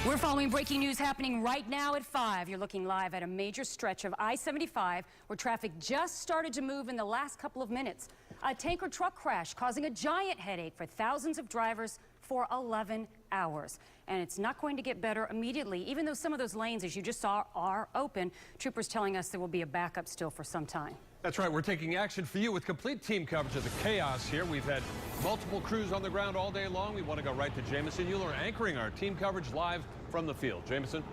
We're following breaking news happening right now at 5. You're looking live at a major stretch of I-75 where traffic just started to move in the last couple of minutes. A tanker truck crash causing a giant headache for thousands of drivers for 11 hours. And it's not going to get better immediately, even though some of those lanes, as you just saw, are open. Troopers telling us there will be a backup still for some time. That's right. We're taking action for you with complete team coverage of the chaos here. We've had multiple crews on the ground all day long. We want to go right to Jamison Euler anchoring our team coverage live from the field. Jamison.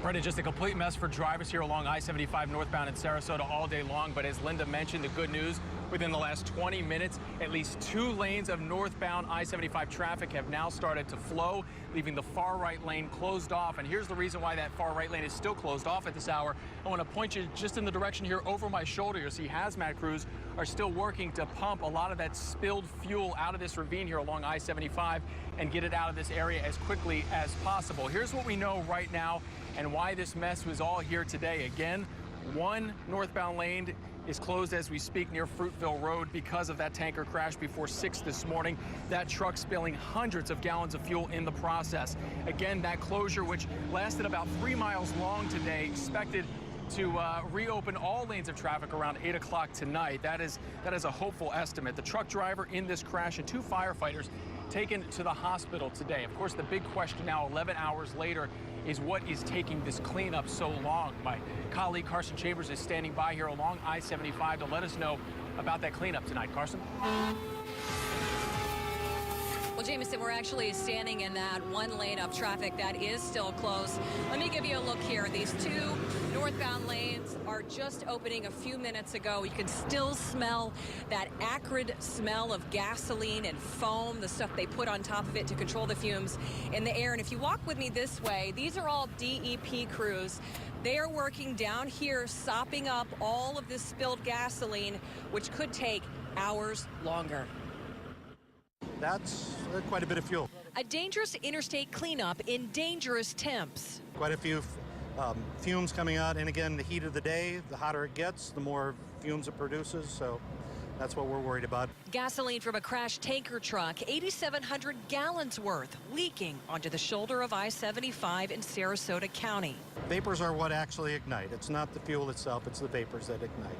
Brendan, just a complete mess for drivers here along I-75 northbound in Sarasota all day long. But as Linda mentioned, the good news, within the last 20 minutes, at least 2 lanes of northbound I-75 traffic have now started to flow, leaving the far right lane closed off. And here's the reason why that far right lane is still closed off at this hour. I want to point you just in the direction here over my shoulder. You'll see hazmat crews are still working to pump a lot of that spilled fuel out of this ravine here along I-75 and get it out of this area as quickly as possible. Here's what we know right now and why this mess was all here today. Again, one northbound lane is closed as we speak near Fruitville Road because of that tanker crash before 6 this morning. That truck spilling hundreds of gallons of fuel in the process. Again, that closure, which lasted about 3 miles long today, expected to reopen all lanes of traffic around 8 o'clock tonight. That is a hopeful estimate. The truck driver in this crash and 2 firefighters taken to the hospital today. Of course, the big question now, 11 hours later, is what is taking this cleanup so long? My colleague Carson Chambers is standing by here along I-75 to let us know about that cleanup tonight. Carson? Well, Jamison, we're actually standing in that one lane of traffic that is still closed. Let me give you a look here. These 2 northbound lanes are just opening a few minutes ago. You can still smell that acrid smell of gasoline and foam, the stuff they put on top of it to control the fumes in the air. And if you walk with me this way, these are all DEP crews. They are working down here, sopping up all of this spilled gasoline, which could take hours longer. That's quite a bit of fuel. A dangerous interstate cleanup in dangerous temps. Quite a few fumes coming out, and again, the heat of the day, the hotter it gets, the more fumes it produces, so that's what we're worried about. Gasoline from a crashed tanker truck, 8,700 gallons worth, leaking onto the shoulder of I-75 in Sarasota County. Vapors are what actually ignite. It's not the fuel itself, it's the vapors that ignite.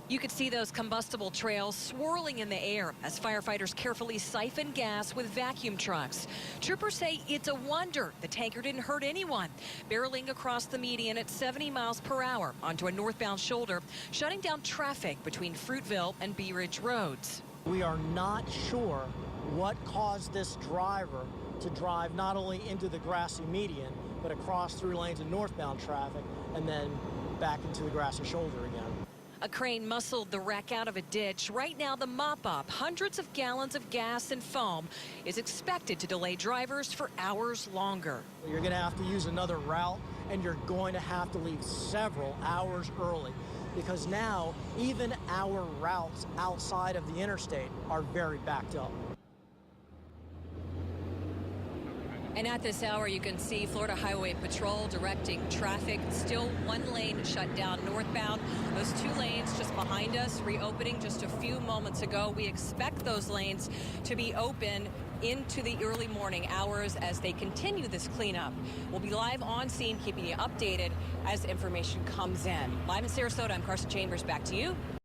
You could see those combustible trails swirling in the air as firefighters carefully siphon gas with vacuum trucks. Troopers say it's a wonder the tanker didn't hurt anyone. Barreling across the median at 70 miles per hour onto a northbound shoulder, shutting down traffic between Fruitville and Bee Ridge roads. We are not sure what caused this driver to drive not only into the grassy median, but across through lanes of northbound traffic and then back into the grassy shoulder again. A crane muscled the wreck out of a ditch. Right now, the mop-up, hundreds of gallons of gas and foam, is expected to delay drivers for hours longer. You're going to have to use another route, and you're going to have to leave several hours early, because now even our routes outside of the interstate are very backed up. And at this hour, you can see Florida Highway Patrol directing traffic. Still one lane shut down northbound. Those 2 lanes just behind us reopening just a few moments ago. We expect those lanes to be open into the early morning hours as they continue this cleanup. We'll be live on scene, keeping you updated as information comes in. Live in Sarasota, I'm Carson Chambers. Back to you.